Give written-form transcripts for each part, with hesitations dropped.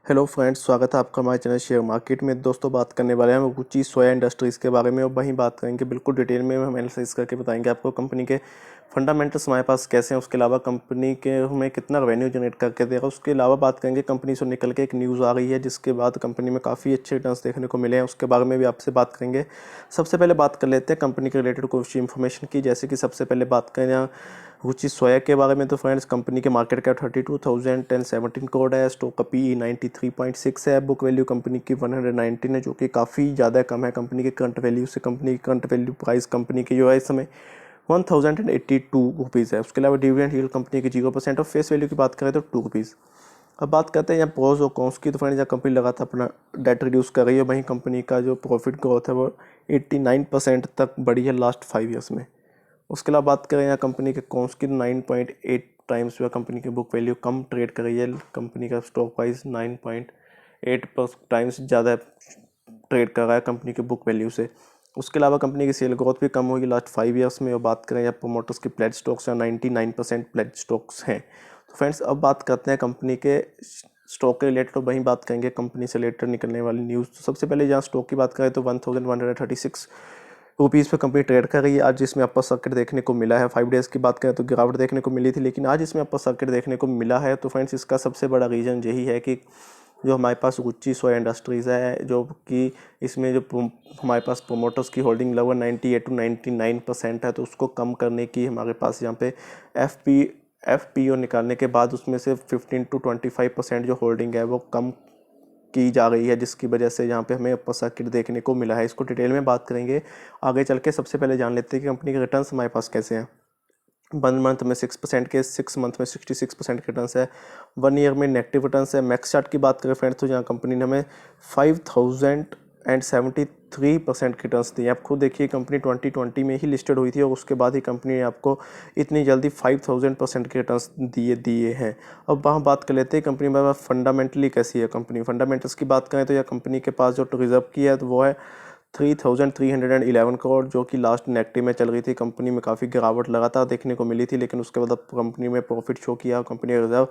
Hello friends, स्वागत है आपका हमारे चैनल शेयर मार्केट में। दोस्तों, बात करने वाले हैं हम रुचि सोया इंडस्ट्रीज़ के बारे में और वहीं बात करेंगे बिल्कुल डिटेल में। हम एनालिसिस करके बताएंगे आपको कंपनी के फंडामेंटल्स हमारे पास कैसे हैं, उसके अलावा कंपनी के हमें कितना रेवेन्यू जनरेट करके देगा। उसके अलावा बात करेंगे कंपनी से निकल के एक न्यूज़ आ रही है जिसके बाद कंपनी में काफ़ी अच्छे रिटर्न्स देखने को मिले हैं, उसके बारे में भी आपसे बात करेंगे। सबसे पहले बात कर लेते हैं कंपनी के रिलेटेड कुछ इन्फॉर्मेशन की, जैसे कि सबसे पहले बात करें रुचि सोया के बारे में। तो फ्रेंड्स, कंपनी के मार्केट कैप 32,017 करोड़ है, स्टॉक का पीई 93.6 है, बुक वैल्यू कंपनी की 119 है, जो कि काफ़ी ज़्यादा कम है कंपनी के करंट वैल्यू से। कंपनी की करंट वैल्यू प्राइस कंपनी की जो है इस समय 1082 रुपीज़ है। उसके अलावा डिविडेंड यील्ड कंपनी की 0% और फेस वैल्यू की बात करें तो 2 रुपीज़। अब बात करते हैं यहाँ प्रोज और कॉन्स की। तो फ्रेंड्स, यहाँ कंपनी लगातार अपना डेट रिड्यूस कर रही है, वहीं कंपनी का जो प्रॉफिट ग्रोथ है वो 89% तक बढ़ी है लास्ट 5 ईयर्स में। उसके अलावा बात करें यहाँ कंपनी के कॉन्स की, 9.8 टाइम्स जो है कंपनी की बुक वैल्यू कम ट्रेड कर रही है। कंपनी का स्टॉक प्राइस 9.8 टाइम्स ज़्यादा ट्रेड कर रहा है कंपनी के बुक वैल्यू से। उसके अलावा कंपनी की सेल ग्रोथ भी कम हुई लास्ट 5 ईयर्स में। और बात करें यहाँ प्रोमोटर्स की प्लेज स्टॉक्स, या 99% प्लेज स्टॉक्स हैं। तो फ्रेंड्स, अब बात करते हैं कंपनी के स्टॉक के रिलेटेड, तो वहीं बात करेंगे कंपनी से रिलेटेड निकलने वाली न्यूज़। तो सबसे पहले यहाँ स्टॉक की बात करें तो 1136 रुपीज़ पे कंपनी ट्रेड कर रही है आज, जिसमें अपर सर्किट देखने को मिला है। 5 डेज़ की बात करें तो गिरावट देखने को मिली थी, लेकिन आज इसमें अपर सर्किट देखने को मिला है। तो फ्रेंड्स, इसका सबसे बड़ा रीज़न यही है कि जो हमारे पास रुचि सोया इंडस्ट्रीज़ है, जो कि इसमें जो हमारे पास प्रोमोटर्स की होल्डिंग लगभग 98 to 99% है, तो उसको कम करने की हमारे पास यहाँ पे एफ पी ओ निकालने के बाद उसमें से 15 to 25% जो होल्डिंग है वो कम की जा रही है, जिसकी वजह से यहाँ पे हमें अपर सर्किट देखने को मिला है। इसको डिटेल में बात करेंगे आगे चल के। सबसे पहले जान लेते हैं कि कंपनी के रिटर्न्स हमारे पास कैसे हैं। 1 मंथ में 6% के, 6 मंथ में 66% के रिटर्न्स है, 1 ईयर में नेगेटिव रिटर्न्स है। मैक्स चार्ट की बात करें फ्रेंड्स, तो यहाँ कंपनी ने हमें 5073% के रिटर्न्स दिए। आप खुद देखिए, कंपनी 2020 में ही लिस्टेड हुई थी और उसके बाद ही कंपनी ने आपको इतनी जल्दी 5000% के रिटर्न्स दिए हैं। अब वहाँ बात कर लेते हैं कंपनी में फंडामेंटली कैसी है कंपनी। फंडामेंटल्स की बात करें तो यह कंपनी के पास जो रिजर्व की है तो वो है 3311 करोड़, जो कि लास्ट नेगेटिव में चल रही थी। कंपनी में काफ़ी गिरावट लगातार देखने को मिली थी, लेकिन उसके बाद अब कंपनी में प्रॉफिट शो किया। कंपनी का रिजर्व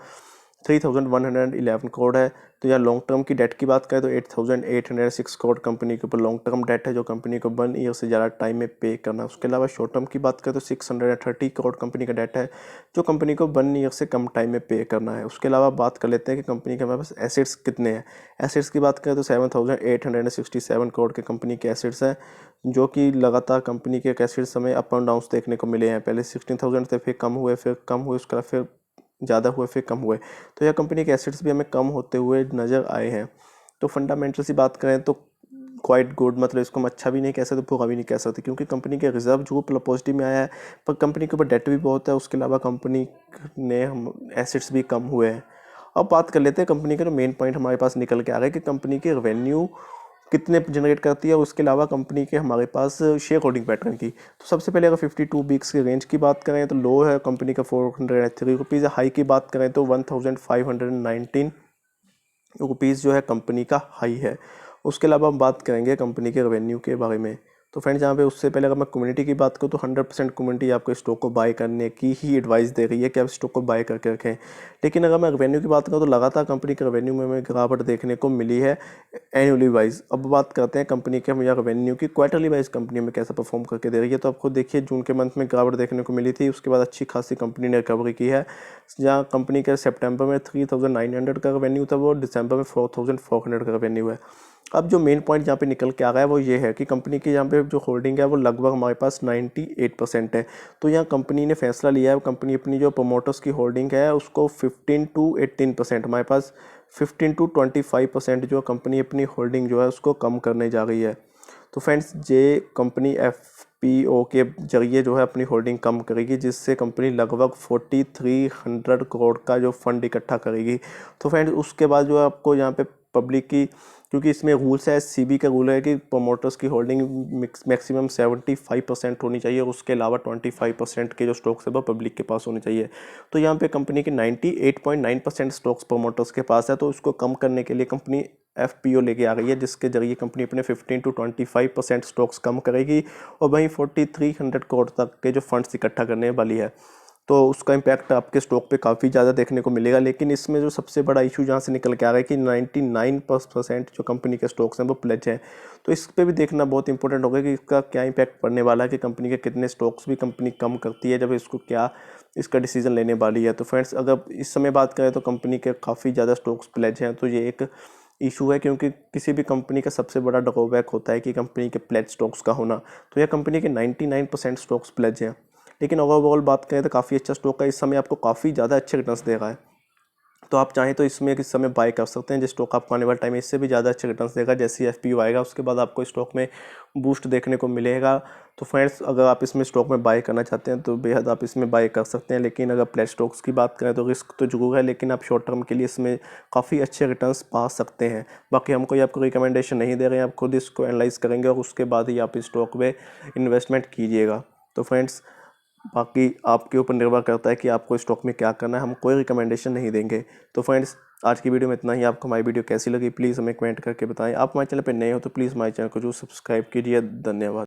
3111 करोड़ है। तो यह लॉन्ग टर्म की डेट की बात करें तो 8806 करोड़ कंपनी के ऊपर लॉन्ग टर्म डेट है, जो कंपनी को 1 ईयर से ज़्यादा टाइम में पे करना है। उसके अलावा शॉर्ट टर्म की बात करें तो 630 करोड़ कंपनी का डेट है, जो कंपनी को 1 ईयर से कम टाइम में पे करना है। उसके अलावा बात कर लेते हैं कि कंपनी के हमारे पास एसेट्स कितने हैं। एसेट्स की बात करें तो 7867 करोड़ के कंपनी के एसेट्स हैं, जो कि लगातार कंपनी के एसेट्स हमें अप एंड डाउन्स देखने को मिले हैं। पहले 16,000 थे, फिर कम हुए, फिर कम हुए, उसके बाद फिर ज़्यादा हुए, फिर कम हुए। तो यह कंपनी के एसेट्स भी हमें कम होते हुए नज़र आए हैं। तो फंडामेंटल से बात करें तो क्वाइट गुड, मतलब इसको हम अच्छा भी नहीं कह सकते, बुरा भी नहीं कह सकते, क्योंकि कंपनी के रिजर्व जो पॉजिटिव में आया है, पर कंपनी के ऊपर डेट भी बहुत है। उसके अलावा कंपनी ने हम एसेट्स भी कम हुए हैं। अब बात कर लेते हैं कंपनी के जो मेन पॉइंट हमारे पास निकल के आ रहा है कि कंपनी के रेवेन्यू कितने जनरेट करती है, उसके अलावा कंपनी के हमारे पास शेयर होल्डिंग पैटर्न की। तो सबसे पहले अगर 52 वीक्स के रेंज की बात करें तो लो है कंपनी का 403 रुपीज़, हाई की बात करें तो 1519 रुपीज़ जो है कंपनी का हाई है। उसके अलावा हम बात करेंगे कंपनी के रेवेन्यू के बारे में। तो फ्रेंड्स, यहाँ पे उससे पहले अगर मैं कम्युनिटी की बात करूँ तो 100% कम्युनिटी आपको स्टॉक को बाय करने की ही एडवाइस दे रही है कि आप स्टॉक को बाय करके रखें। लेकिन अगर मैं रेवेन्यू की बात करूँ तो लगातार कंपनी के रेवेन्यू में हमें गिरावट देखने को मिली है एनुअली वाइज। अब बात करते हैं कंपनी के हम रेवेन्यू की क्वार्टरली वाइज कंपनी में कैसे परफॉर्म करके दे रही है। तो आप खुद देखिए, जून के मंथ में गिरावट देखने को मिली थी, उसके बाद अच्छी खासी कंपनी ने रिकवरी की है। जहाँ कंपनी के सितंबर में 3900 का रेवेन्यू था, वो दिसंबर में 4400 का रेवेन्यू है। अब जो मेन पॉइंट यहाँ पे निकल के आ रहा है वो ये है कि कंपनी की यहाँ पे जो होल्डिंग है वो लगभग हमारे पास 98% है। तो यहाँ कंपनी ने फैसला लिया है, कंपनी अपनी जो प्रोमोटर्स की होल्डिंग है उसको 15 to 18%, हमारे पास 15 to 25% जो कंपनी अपनी होल्डिंग जो है उसको कम करने जा रही है। तो फ्रेंड्स, ये कंपनी एफपीओ के जरिए जो है अपनी होल्डिंग कम करेगी, जिससे कंपनी लगभग 4300 करोड़ का जो फंड इकट्ठा करेगी। तो फ्रेंड्स, उसके बाद जो है आपको यहाँ पे पब्लिक की, क्योंकि इसमें रूल्स है, सीबी का रूल है कि प्रमोटर्स की होल्डिंग मैक्सिमम 75% होनी चाहिए और उसके अलावा 25% के जो स्टॉक्स है वो पब्लिक के पास होने चाहिए। तो यहाँ पे कंपनी के 98.9% स्टॉक्स प्रमोटर्स के पास है, तो उसको कम करने के लिए कंपनी एफपीओ लेके आ गई है, जिसके जरिए कंपनी अपने 15 to 25% स्टॉक्स कम करेगी और वहीं 4300 करोड़ तक के जो फंड्स इकट्ठा करने वाली है। तो उसका इम्पैक्ट आपके स्टॉक पे काफ़ी ज़्यादा देखने को मिलेगा। लेकिन इसमें जो सबसे बड़ा इशू जहाँ से निकल के आ रहा है कि 99% जो कंपनी के स्टॉक्स हैं वो प्लेज हैं। तो इस पे भी देखना बहुत इंपॉर्टेंट होगा कि इसका क्या इम्पैक्ट पड़ने वाला है, कि कंपनी के कितने स्टॉक्स भी कंपनी कम करती है, जब इसको क्या इसका डिसीजन लेने वाली है। तो फ्रेंड्स, अगर इस समय बात करें तो कंपनी के काफ़ी ज़्यादा स्टॉक्स प्लेज हैं, तो ये एक इशू है, क्योंकि किसी भी कंपनी का सबसे बड़ा ड्रॉबैक होता है कि कंपनी के प्लेज स्टॉक्स का होना। तो यह कंपनी के 99% स्टॉक्स प्लेज हैं। लेकिन ओवरऑल बात करें तो काफ़ी अच्छा स्टॉक है, इस समय आपको काफ़ी ज़्यादा अच्छे रिटर्न्स दे रहा है। तो आप चाहें तो इसमें इस समय बाय कर सकते हैं, जिस स्टॉक आपको आने वाले टाइम में इससे भी ज़्यादा अच्छे रिटर्न्स देगा। जैसे ही एफपीओ आएगा उसके बाद आपको स्टॉक में बूस्ट देखने को मिलेगा। तो फ्रेंड्स, अगर आप इसमें स्टॉक में बाय करना चाहते हैं तो बेहद आप इसमें बाय कर सकते हैं। लेकिन अगर प्लेज स्टॉक्स की बात करें तो रिस्क तो जरूर है, लेकिन आप शॉर्ट टर्म के लिए इसमें काफ़ी अच्छे रिटर्न्स पा सकते हैं। बाकी हम कोई आपको रिकमेंडेशन नहीं दे रहे हैं, आप खुद इसको एनालाइज करेंगे और उसके बाद ही आप इस स्टॉक में इन्वेस्टमेंट कीजिएगा। तो फ्रेंड्स, बाकी आपके ऊपर निर्भर करता है कि आपको स्टॉक में क्या करना है, हम कोई रिकमेंडेशन नहीं देंगे। तो फ्रेंड्स, आज की वीडियो में इतना ही। आपको हमारी वीडियो कैसी लगी प्लीज़ हमें कमेंट करके बताएं। आप हमारे चैनल पर नए हो तो प्लीज़ हमारे चैनल को जो सब्सक्राइब कीजिए। धन्यवाद।